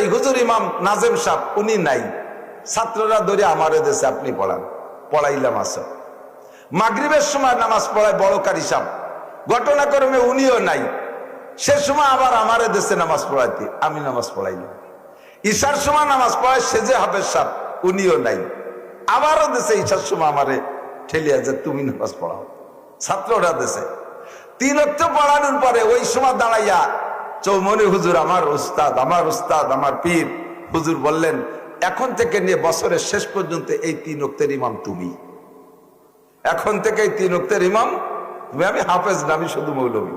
যাই, হুজুর ইমাম নাজেম সাহেব উনি নাই, ছাত্ররা ধরে আমারে দেশে আপনি পড়ান, পড়াইলাম। আসো মাগরিবের সময় নামাজ পড়ায় বড় কারি সাহেব, ঘটনাক্রমে উনিও নাই, সে সময় আবার আমারে দেশে নামাজ পড়াইতে আমি নামাজ পড়াইলাম। ঈশার সময় নামাজ পড়ায় সেজে হাফেজ সাহেব, উনিও নাই, আবারও দেশে ঈশার সময় আমারে ঠেলিয়া যে তুমি নামাজ পড়াও, ছাত্ররা দেশে। 3 ওয়াক্ত পড়ানোর পরে ওই সময় দাঁড়াইয়া চৌমনি হুজুর, আমার উস্তাদ, আমার উস্তাদ, আমার পীর হুজুর বললেন, এখন থেকে নিয়ে বছরের শেষ পর্যন্ত এই 3 ওয়াক্তের ইমাম তুমি। এখন থেকে এই 3 ওয়াক্তের ইমাম তুমি, আমি হাফেজ না, আমি শুধু মৌলবী।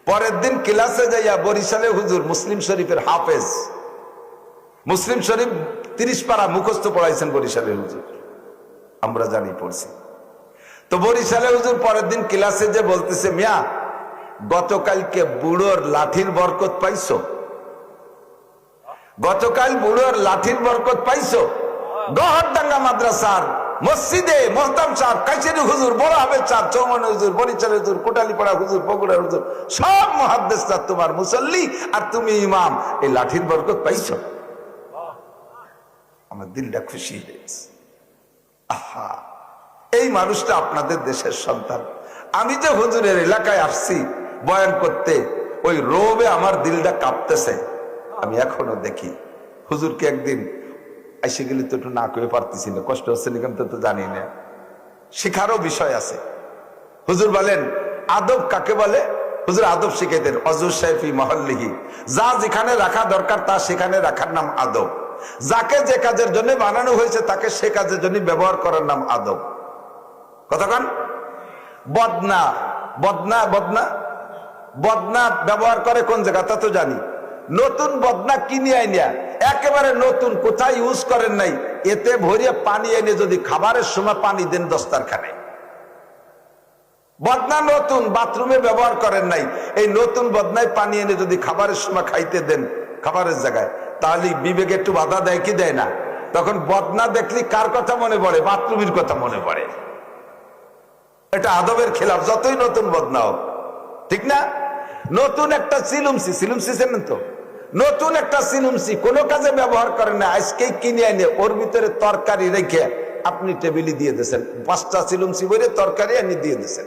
পরের দিন ক্লাসে যাইয়া বরিশালে হুজুর মুসলিম শরীফের হাফেজ, মুসলিম শরীফ 30 পারা মুখস্থ পড়াইছেন বরিশালের হুজুর, আমরা জানি পড়ছি। তো বরিশালে হুজুর পরের দিন ক্লাসে যে বলতেছে, মিয়া গতকালকে বুড়োর লাঠির বরকত পাইছো? গতকাল বুড়োর লাঠির বরকত পাইছো? গহরডাঙ্গা মাদ্রাসার মসজিদে মোহতাম সাহেব, কাইসারি হুজুর, বড় হাফেজ সাহেব, চৌমনি হুজুর, বরিশাল হুজুর, কোটালীপাড়া হুজুর, বগুড়ার হুজুর, সব মুহাদ্দিসরা তোমার মুসল্লি, আর তুমি ইমাম, এই লাঠির বরকত পাইছো? আমার দিলটা খুশি হয়ে গেছে। আহা, এই মানুষটা আপনাদের দেশের সন্তান। আমি যে হুজুরের এলাকায় আসছি বয়ান করতে, ওই রোবে আমার দিলটা কাঁপতেছে। আমি এখনো দেখি হুজুরকে একদিন এসে গেলে তো একটু না করে পারতেছি না, কষ্ট হচ্ছে না কেন তো জানি না, শিখারও বিষয় আছে। হুজুর বলেন আদব কাকে বলে? হুজুর আদব শিখাইতেন, অজুর সাহেফি মহল্লিহি, যা যেখানে রাখা দরকার তা সেখানে রাখার নাম আদব, যাকে যে কাজের জন্য বানানো হয়েছে তাকে সে কাজের জন্য ব্যবহার করার নাম আদব। কতক্ষণ বদনা, বদনা বদনা বদনা ব্যবহার করে কোন জায়গা তা তো জানি। নতুন বদনা কিনে আইনিয়া একেবারে নতুন, কোথায় ইউজ করেন নাই, এতে ভরিয়ে পানি এনে যদি খাবারের সময় পানি দেন দস্তারখানে, বদনা নতুন, বাথরুমে ব্যবহার করেন নাই, এই নতুন বদনায় পানি এনে যদি খাবারের সময় খাইতে দেন খাবারের জায়গায়, তাহলে বিবেকে একটু বাধা দেয় কি দেয় না? তখন বদনা দেখলি কার কথা মনে পড়ে? বাথরুমের কথা মনে পড়ে। এটা আদবের খেলাফ, যতই নতুন বদনা হোক, ঠিক না? নতুন একটা সিলুমসি, সিলুমসি চেনেন তো? নতুন একটা সিলুমসি কোনো কাজে ব্যবহার করেন না, আজকেই কিনে এনে ওর ভিতরে তরকারি রেখে আপনি টেবিলে দিয়ে দিয়েছেন, 5টা সিলুমসি বইরে তরকারি এনে দিয়ে দিয়েছেন।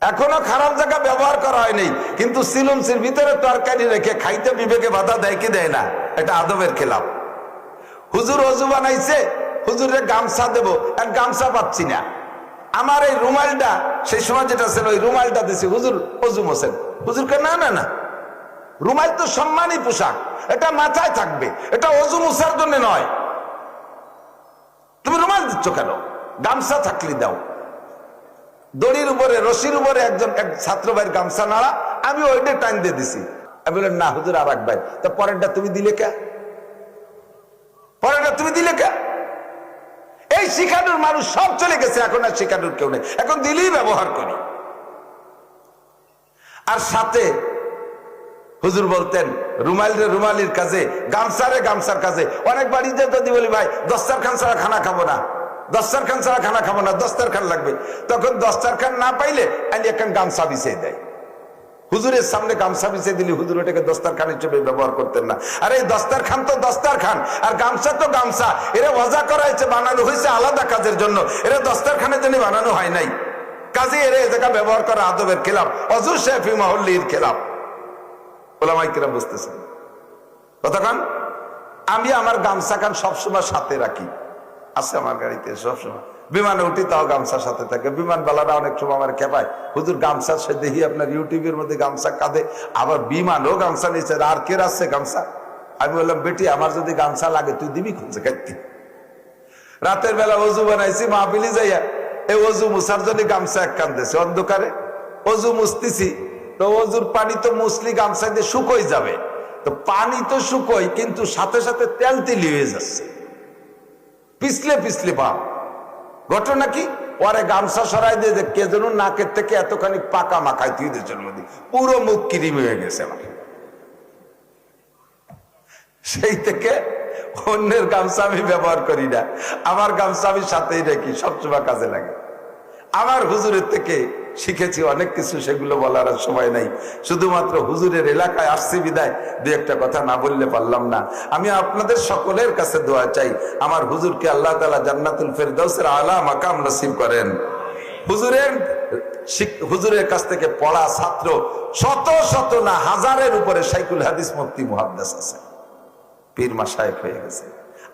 এখনো খারাপ জায়গা ব্যবহার করা হয়নি, কিন্তু সিলুমসির ভিতরে তরকারি রেখে খাইতে বিবেকে বাধা দেয় কি দেয় না? এটা আদবের খেলাফ। হুজুর অজু বানাইছে, হুজুরের গামছা দেবো, আর গামছা পাচ্ছি না, আমার এই রুমালটা সেই সময় যেটা ছিল ওই রুমালটা দিছি, হুজুর অজু মোছেন। হুজুরকে না না না, রুমাল তো সম্মানী পোশাক, এটা মাথায় থাকবে, এটা অজু মোছার জন্য নয়। তুমি রুমাল দিচ্ছ কেন? গামছা থাকলে দাও। দড়ির উপরে রশির উপরে একজন এক ছাত্র ভাইয়ের গামছা নাড়া, আমি ওইটা টাইম দিয়ে দিছি। আমি বললাম না হুজুর আর এক ভাই, তা পরেরটা তুমি দিলে কে? পরেরটা তুমি দিলে কে? এই শিখানোর মানুষ সব চলে গেছে, এখন আর শিখানোর কেউ নেই, এখন দিলেই ব্যবহার করি। আর সাথে হুজুর বলতেন রুমাল রে রুমালির কাজে, গামছা রে গামছার কাজে। অনেক বাড়িতে যদি বলি ভাই দস্তারখান ছাড়া খানা খাবো না, দস্তারখান ছাড়া খানা খাবো না, দস্তারখান লাগবে, তখন দস্তারখান না পাইলে আমি এখন গামছা বিছিয়ে দেয়। হুজুরের সামনে গামছা বিছিয়ে দিলি হুজুর ওটাকে দস্তারখান হিসেবে ব্যবহার করতেন না। আর এই দস্তারখান তো দস্তারখান, আর গামছা তো গামছা, এরা ওয়াজা করা হয়েছে, বানানো হয়েছে আলাদা কাজের জন্য, এরা দস্তারখানের জন্য বানানো হয় নাই। কাজে এরা এ জায়গা ব্যবহার করা আদবের খেলাফ, অজুর শাফি মহল্লির খেলাফ। ওলামায়ে কেরাম বুঝতেছেন কতক্ষণ? আমি আমার গামছা খান সবসময় সাথে রাখি, আছে আমার গাড়িতে সবসময়। বিমানে উঠি তাও গামছার সাথে থাকে। বিমানবালারা অনেক সময় আমার খেপায়, হুজুর গামছা সে দেখি আপনার ইউটিউবের মধ্যে গামছা কাঁধে, আবার বিমানও গামছা নিচ্ছে, আর কে রাখছে গামছা? আমি বললাম বেটি আমার যদি গামছা লাগে তুই দিবি খুঁজে খাইতে। রাতের বেলা অজু বানাইছি মাহফিলি যাইয়া, এই অজু মুছার জন্য গামছা এক কান্দেছে অন্ধকারে, অজু মুছতেছি, তো অজুর পানি তো মুসলি গামছা দিয়ে শুকোই যাবে, তো পানি তো শুকোই কিন্তু সাথে সাথে তেল তেলি হয়ে যাচ্ছে, পিছলে পিছলে পা। ঘটনা কি? পরে গামছা সরাই দিয়ে যে কে যেন নাকের থেকে এতখানি পাকা মাখায় তুই দিয়েছিল, পুরো মুখ কিরিম হয়ে গেছে আমার। সেই থেকে অন্যের গামছা আমি ব্যবহার করি না, আমার গামছা আমি সাথেই রাখি, সবসময় কাজে লাগে। আমার হুজুরের থেকে শিখেছি অনেক কিছু, সেগুলো বলার আর সময় নাই। শুধুমাত্র হুজুরের এলাকায় আসছি বিদায় দুই একটা কথা না বললে পারলাম না। আমি আপনাদের সকলের কাছে দোয়া চাই, আমার হুজুরকে আল্লাহ তাআলা জান্নাতুল ফেরদাউসের আলা মাকাম নসিব করেন। হুজুরের কাছ থেকে পড়া ছাত্র শত শত না হাজারের উপরে শাইখুল হাদিস মুফতি মুহাদ্দিস আছে, পীর মাশায়েখ হয়ে গেছে।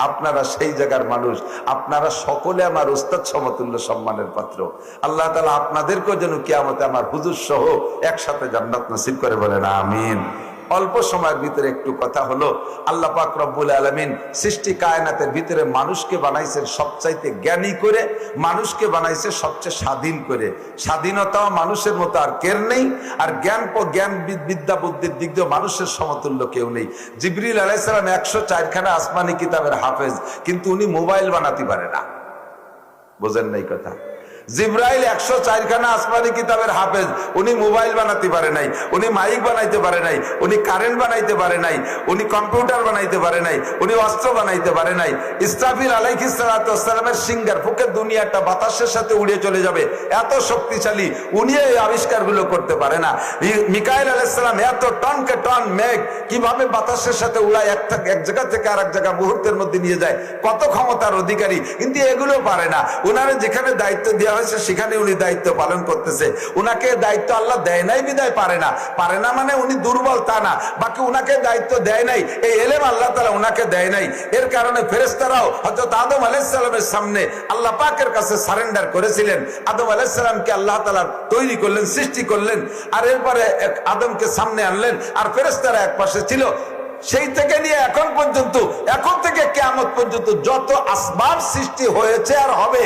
আপনারা সেই জায়গার মানুষ, আপনারা সকলে আমার উস্তাদ সমতুল্য সম্মানের পাত্র। আল্লাহ তাআলা আপনাদেরকেও যেন কিয়ামতে আমার হুজুর সহ একসাথে জান্নাত নসিব করে, বলেন আমিন। অল্প সময়ের ভিতরে একটু কথা হলো, আল্লাহ পাক রব্বুল আলামিন সৃষ্টি কায়নাতের ভিতরে মানুষকে বানাইছেন সবচাইতে জ্ঞানী করে, মানুষকে বানাইছে সবচেয়ে স্বাধীন করে। স্বাধীনতাও মানুষের মতো আর কের নেই, আর জ্ঞান বিদ্যা বুদ্ধির দিক দিয়ে মানুষের সমতুল্য কেউ নেই। জিবরিল আলাইহিস সালাম 104 খানা আসমানি কিতাবের হাফেজ, কিন্তু উনি মোবাইল বানাতে পারে না। বোঝেন নাই কথা? জিব্রাইল 104 খানা আসমানি কিতাবের হাফেজ, উনি মোবাইল বানাতে পারে নাই, উনি মাইক বানাইতে পারে নাই, উনি কারেন্ট বানাইতে পারে নাই, উনি কম্পিউটার বানাইতে পারে নাই, উনি অস্ত্র বানাইতে পারে নাই। ইসরাফিল আলাইহিস সালাতু ওয়াস সালামের সিঙ্গার ফুকে দুনিয়াটা বাতাসের সাথে উড়ে চলে যাবে, এত শক্তিশালী, উনি এই আবিষ্কারগুলো করতে পারে না। মিকাইল আলাইহিস সালাম এত টনকে টন মেঘ কিভাবে বাতাসের সাথে উড়ায় এক জায়গা থেকে আরেক জায়গা মুহূর্তের মধ্যে নিয়ে যায়, কত ক্ষমতার অধিকারী, কিন্তু এগুলো পারে না। উনারে যেখানে দায়িত্ব দেওয়া হয়েছে সেখানে উনি দায়িত্ব পালন করতেছে। উনাকে দায়িত্ব আল্লাহ দেয় নাই বিদায় পারে না। পারে না মানে উনি দুর্বল তা না, বাকি উনাকে দায়িত্ব দেয় নাই, এই এলেম আল্লাহ তাআলা উনাকে দেয় নাই। এর কারণে ফেরেশতারাও হযরত আদম আলাইহিস সালামের সামনে আল্লাহ পাকের কাছে সারেন্ডার করেছিলেন। আদম আলাইহিস সালামকে আল্লাহ তাআলা তৈরি করলেন, সৃষ্টি করলেন, আর এরপরে আদমকে সামনে আনলেন, আর ফেরেশতারা এক পাশে ছিল। সেই থেকে নিয়ে এখন পর্যন্ত, এখন থেকে কিয়ামত পর্যন্ত যত আসবাব সৃষ্টি হয়েছে আর হবে,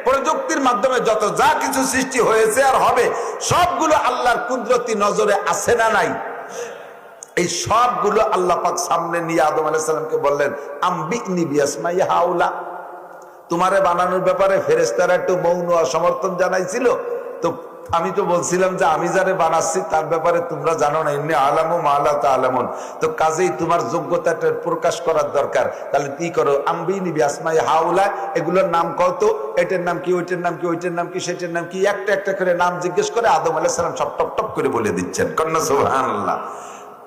প্রযুক্তির মাধ্যমে যত যা কিছু সৃষ্টি হয়েছে আর হবে, সবগুলো আল্লাহর কুদরতি নজরে আছে না নাই? এই সবগুলো আল্লাহ পাক সামনে নিয়ে আদম আলাইহিস সালামকে বললেন, আম্বিনি বিআসমাই হাউলা। তোমারে বানানোর ব্যাপারে ফেরেশতারা একটু মৌন অসমর্থন জানাইছিল, তো আমি তো বলছিলাম যে আমি যারে বানাচ্ছি তার ব্যাপারে তোমরা জানো না, ইন্নী আলামু মা লা তা'লামুন। তো কাজেই তোমার যোগ্যতাটা প্রকাশ করার দরকার। তাহলে কি করো, আম্বিনি বিআসমাই হাউলা, এগুলোর নাম কত, এটার নাম কি, ওইটার নাম কি, ওইটার নাম কি, সেটার নাম কি, একটা একটা করে নাম জিজ্ঞেস করে আদম আলাইহিস সালাম সব টপ টপ করে বলে দিচ্ছেন। কন্না সুবহানাল্লাহ।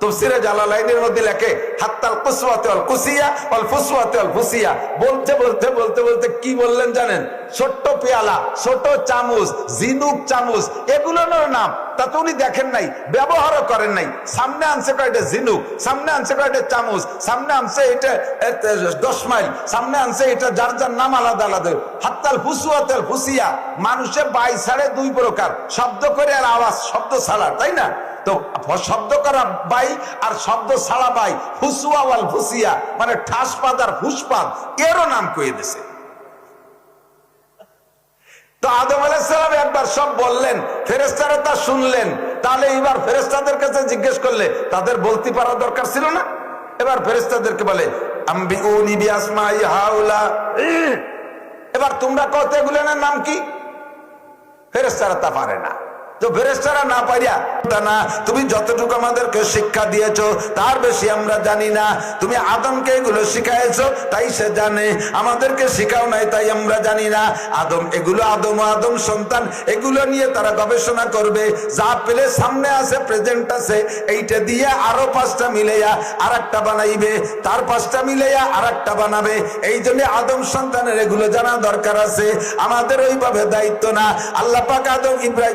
তাফসীরে জালালাইনের মধ্যে লেখে হাত্তাল কুসওয়াতু ওয়াল কুসিয়া ওয়াল ফুসওয়াতু ওয়াল ফুসিয়া। বলতে বলতে বলতে বলতে কি বললেন জানেন? ছোট্ট পেয়ালা, ছোট চামচ, ঝিনুক চামচ, এগুলোর নাম তা তো উনি দেখেন নাই, ব্যবহারও করেন নাই। সামনে আনছে কয়টা ঝিনুক, সামনে আনছে কয়টা চামচ, সামনে আনছে এটা 10 মাইল, সামনে আনছে এটা, যার যার নাম আলাদা আলাদা। হাত্তাল ফুসওয়াতু ওয়াল ফুসিয়া, মানুষে বাই ছাড়ে দুই প্রকার, শব্দ করে আর আওয়াজ, শব্দ ছাড়া, তাই না? তো শব্দ করা বাই আর শব্দ ছাড়া বাই, ফুসুয়া ওয়াল ফুসিয়া মানে ঠাসপাত আর ফুসপাত, এরও নাম কয়ে দিছে। তো আদম আলাইহিস সালাম একবার সব বললেন, ফেরেশতারা তা শুনলেন। তাহলে এবার ফেরেশতাদের কাছে জিজ্ঞেস করলে তাদের বলতে পারা দরকার ছিল না? এবার ফেরেশতাদেরকে বলে, আম্বিউনি বিআসমাই হাউলা, এবার তোমরা কত এগুলোর নাম কি? ফেরেশতারা তা পারে না। তো ফেরেশতারা না পারিয়া, না তুমি যতটুকু আমাদেরকে শিক্ষা দিয়েছো তার বেশি আমরা জানি না। তুমি আদমকে এগুলো শিখাইছো তাই সে জানে, আমাদেরকে শিখাও নাই তাই আমরা জানি না। আদম এগুলো, আদম সন্তান এগুলো নিয়ে তারা গবেষণা করবে, যা পেলে সামনে আছে, প্রেজেন্ট আছে, এইটা দিয়ে আরো 5টা মিলাইয়া আর একটা বানাইবে, তার 5টা মিলাইয়া আর একটা বানাবে। এই জন্য আদম সন্তানের এগুলো জানা দরকার আছে, আমাদের ওইভাবে দায়িত্ব না। আল্লাহ পাক আদম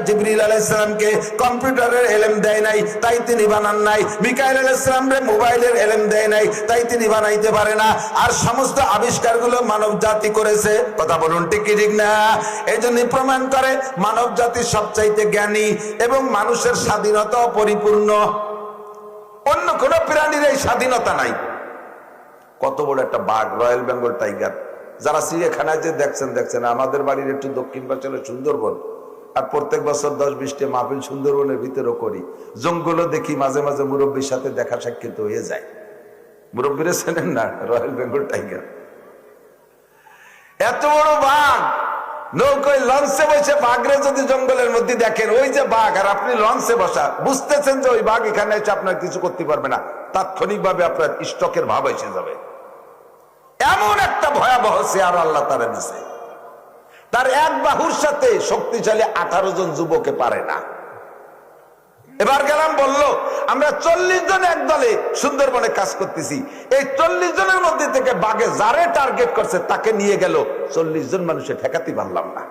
জিবরিল আলাইহিস সালামকে কম্পিউটারের ইলম দেয় নাই তাই তিনি বানান নাই, মিকাইল আলাইহিস সালামরে মোবাইলের ইলম দেয় নাই তাই তিনি বানাইতে পারে না। আর সমস্ত আবিষ্কারগুলো মানব জাতি করেছে, কথা বলুন ঠিক কি ঠিক না? এই জন্য প্রমাণ করে মানব জাতি সবচাইতে জ্ঞানী এবং মানুষের স্বাধীনতা পরিপূর্ণ। অন্য কোন প্রাণীর এই স্বাধীনতা নাই। কত বড় একটা বাঘ, রয়্যাল বেঙ্গল টাইগার, যারা চিড়িয়াখানায় যে দেখছেন, আমাদের বাড়ির একটু দক্ষিণ পাশে সুন্দরবন, আর প্রত্যেক বছর 10-20টা মাহফিল সুন্দরবনের ভিতরেও করি। জঙ্গলও দেখি, মাঝে মাঝে মুরব্বীর সাথে দেখা সাক্ষাৎ হয়ে যায়। মুরব্বীরা চেনেন না? রয়্যাল বেঙ্গল টাইগার, এত বড় বাঘ। নৌকায় লঞ্চে বসে বাঘরে যদি জঙ্গলের মধ্যে দেখেন, ওই যে বাঘ, আর আপনি লঞ্চে বসা, বুঝতেছেন যে ওই বাঘ এখানে এসে আপনার কিছু করতে পারবে না, তাৎক্ষণিক ভাবে আপনার স্টকের ভাব এসে যাবে। এমন একটা ভয়াবহ চেহারা আল্লাহ তাআলা দিয়েছে। তার এক বাহুর সাথে শক্তিশালী 18 জন যুবকে পারে না। এবার গেলাম, বললো আমরা 40 জন এক দলে সুন্দরবনে কাজ করতেছি, এই 40 জনের মধ্যে থেকে বাঘে যারে টার্গেট করছে তাকে নিয়ে গেল, 40 জন মানুষে ঠেকাতে পারলাম না।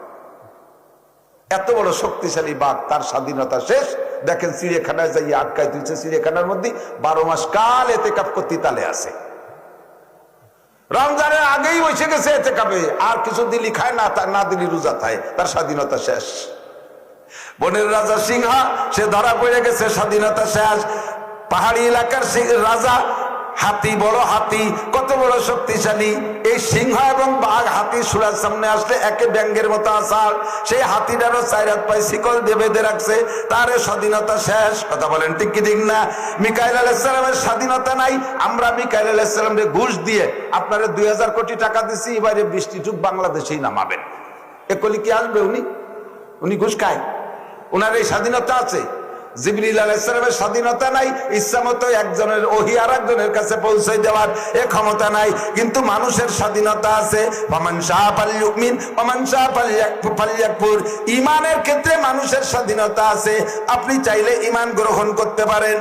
এত বড় শক্তিশালী বাঘ, তার স্বাধীনতা শেষ। দেখেন চিড়িয়াখানায় যাই আটকায় দিচ্ছে, চিড়িয়াখানার মধ্যে 12 মাস কাল এতেকাফ করতে তালে আছে। রমজানের আগেই বসে গেছে এতেকাফে, আর কিছু দিলি খায় না, না দিলি রোজা খায়, তার স্বাধীনতা শেষ। বনের রাজা সিংহা, সে ধরা পড়ে গেছে, স্বাধীনতা শেষ। পাহাড়ি এলাকার রাজা, হাতি, বড় হাতি, কত বড় শক্তিশালী। এই সিংহ এবং বাঘ, হাতি সুরার সামনে আসলে একে ব্যাঙ্গের মতো আসার, সেই হাতিটারও 4 হাত পায়ে শিকল দিয়ে বেঁধে রাখছে, তার স্বাধীনতা শেষ। কথা বলেন ঠিক কি ঠিক না? মিকাইল আলাইহিস সালামের স্বাধীনতা নাই। আমরা মিকাইল আলাইহিস সালামকে ঘুষ দিয়ে আপনারা 2000 কোটি টাকা দিছি, এবারে বৃষ্টিটুক বাংলাদেশেই নামাবেন। একলি কি আসবে? উনি ঘুষ খায়? ওনার এই স্বাধীনতা আছে? জিবরিল আলাইহিস সালামের স্বাধীনতা নাই, ইচ্ছা মতো একজনের ওহী আরেকজনের কাছে পৌঁছে দেওয়ার এ ক্ষমতা নাই। কিন্তু মানুষের স্বাধীনতা আছে। ফামান শাআ ফালইউমিন ওয়া মান শাআ ফালইয়াকফুর। ঈমানের ক্ষেত্রে মানুষের স্বাধীনতা আছে। আপনি চাইলে ঈমান গ্রহণ করতে পারেন,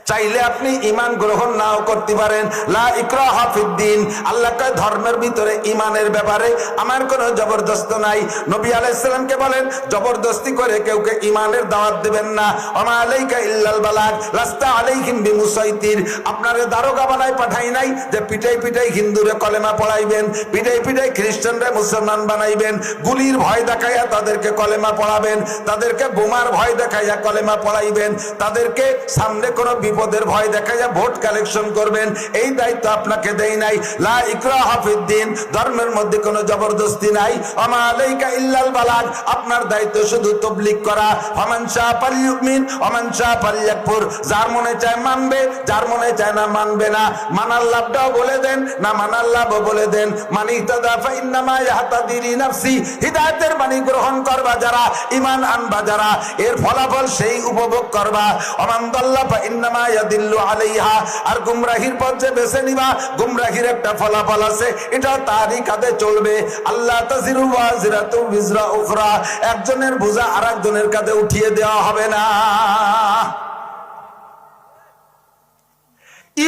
চাইলে আপনি ঈমান গ্রহণ নাও করতে পারেন। লা ইকরাহা ফিদ্দিন। আল্লাহ কয় ধর্মের ভিতরে ঈমানের ব্যাপারে আমার কোনো জবরদস্ত নাই। নবী আলাইহিস সালামকে বলেন জবরদস্তি করে কেউকে ঈমানের দাওয়াত দিবেন না। ওমা আলাইকা ইল্লাল বালাগ লাস্তা আলাইহিম বিমুসাইতির। আপনারে দারোগা বানাই পাঠাই নাই যে পিটাই পিটাই হিন্দুরে কলেমা পড়াইবেন, পিটাই পিটাই খ্রিস্টানরে মুসলমান বানাইবেন, গুলির ভয় দেখাইয়া তাদেরকে কলেমা পড়াবেন, তাদেরকে বোমার ভয় দেখাইয়া কলেমা পড়াইবেন, তাদেরকে সামনে কোনো বিপদের ভয় দেখাইয়া ভোট কালেকশন করবেন, এই দায়িত্ব আপনাকে দেই নাই। লা ইকরাহা ফিদ্দিন। ধর্মের মধ্যে কোনো জবরদস্তি নাই। ওমা আলাইকা ইল্লাল বালাগ। আপনার দায়িত্ব শুধু তাবলীগ করা। ফামান শাআ ফালইউমিন ওয়া মান শাআ ফালইয়াকফুর। যার মনে চায় মানবে, যার মনে চায় না মানবে না। মানার লাভটাও বলে দেন, না মানার লাভও বলে দেন। মানি ইহতাদা ফাইন্নামা ইয়াহতাদি লিনাফসি। হিদায়াতের বাণী গ্রহণ করবা যারা, ঈমান আনবা যারা, এর ফলাফল সেই উপভোগ করবা। ওমান দাল্লা ফাইন্নামা ইয়াদিল্লু আলাইহা। আর গুমরাহির পথ যে বেছে নিবা, গুমরাহির একটা ফলাফল আছে, এটা তারই কাঁধে চলবে। আল্লাহ তাজিরু ওয়াজিরাতু বিজরা উখরা। একজনের বোঝা আরেকজনের কাঁধে উঠিয়ে দেওয়া হবে না।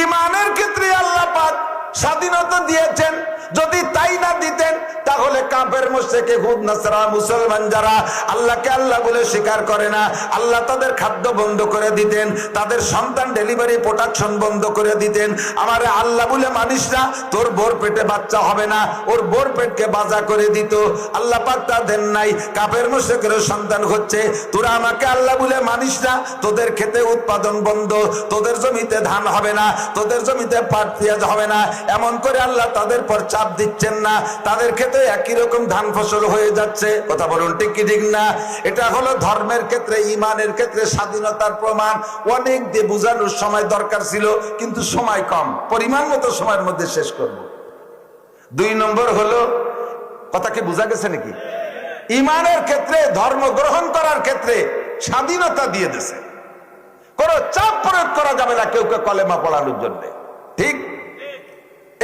ঈমানের ক্ষেত্রে আল্লাহ পাক স্বাধীনতা দিয়েছেন। যদি তাই না দিতেন তাহলে কাফের মুশরিক ইহুদ নাসারা মুসলমান যারা আল্লাহকে আল্লাহ বলে স্বীকার করে না, আল্লাহ তাদের খাদ্য বন্ধ করে দিতেন, তাদের সন্তান ডেলিভারি প্রোডাকশন বন্ধ করে দিতেন। আমারে আল্লাহ বলে মানিস না, তোর বোর পেটে বাচ্চা হবে না, ওর বোর পেটকে বাজা করে দিত। আল্লাহ পাক তা দেন নাই। কাফের মুশরিকের সন্তান হচ্ছে, তোরা আমাকে আল্লাহ বলে মানিস না, তোদের খেতে উৎপাদন বন্ধ, তোদের জমিতে ধান হবে না, তোদের জমিতে পাট পেঁয়াজ হবে না। এমন করে আল্লাহ তাদের পর চাপ দিচ্ছেন না, তাদের ক্ষেত্রে একই রকম ধান ফসল হয়ে যাচ্ছে। কথা বলুন ঠিক কি ঠিক না? এটা হলো ধর্মের ক্ষেত্রে, ঈমানের ক্ষেত্রে স্বাধীনতার প্রমাণ। অনেক দিয়ে বোঝানোর সময় দরকার ছিল, কিন্তু সময় কম, পরিমাণ মতো সময়ের মধ্যে শেষ করব। 2 নম্বর হলো, কথা কি বোঝা গেছে নাকি? ঈমানের ক্ষেত্রে, ধর্ম গ্রহণ করার ক্ষেত্রে স্বাধীনতা দিয়ে দিয়েছে। কোনো চাপ প্রয়োগ করা যাবে না কেউকে কলেমা পড়ানোর জন্য, ঠিক?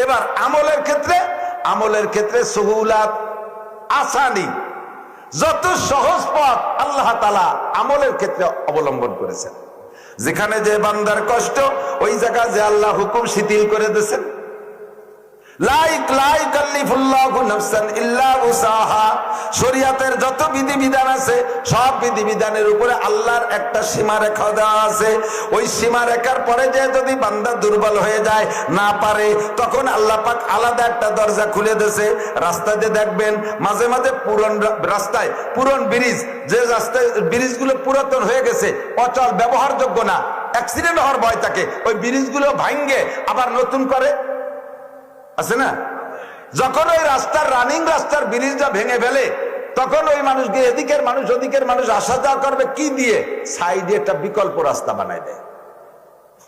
এবার আমলের ক্ষেত্রে সুহুলাত, আসানি, যত সহজ পথ আল্লাহ তাআলা আমলের ক্ষেত্রে অবলম্বন করেছেন। যেখানে যে বান্দার কষ্ট, ওই জায়গা যে আল্লাহ হুকুম শিথিল করে দিয়েছেন। শরীয়তের যত বিধিবিধান আছে, সব বিধিবিধানের উপরে আল্লাহর একটা সীমারেখা দেওয়া আছে। ওই সীমারেখার পরে যে যদি বান্দা দুর্বল হয়ে যায়, না পারে, তখন আল্লাহ পাক আলাদা একটা দরজা খুলে দিয়েছে। রাস্তাতে দেখবেন মাঝে মাঝে রাস্তায় পুরন ব্রিজ, যে রাস্তায় ব্রিজগুলো পুরাতন হয়ে গেছে, অচল, ব্যবহারযোগ্য না, অ্যাক্সিডেন্ট হওয়ার ভয় থাকে, ওই ব্রিজগুলো ভাঙ্গে আবার নতুন করে, আছে না? যখন ওই রাস্তার, রানিং রাস্তার ব্রিজটা ভেঙে ফেলে, তখন ওই মানুষকে, এদিকের মানুষ ওদিকের মানুষ আসা যাওয়া করবে কি দিয়ে? সাইডে একটা বিকল্প রাস্তা বানায় দেয়,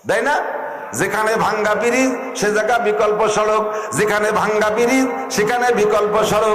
তাই না? যেখানে ভাঙ্গা ব্রিজ সে জায়গা বিকল্প সড়ক, যেখানে ভাঙ্গা ব্রিজ সেখানে বিকল্প সড়ক।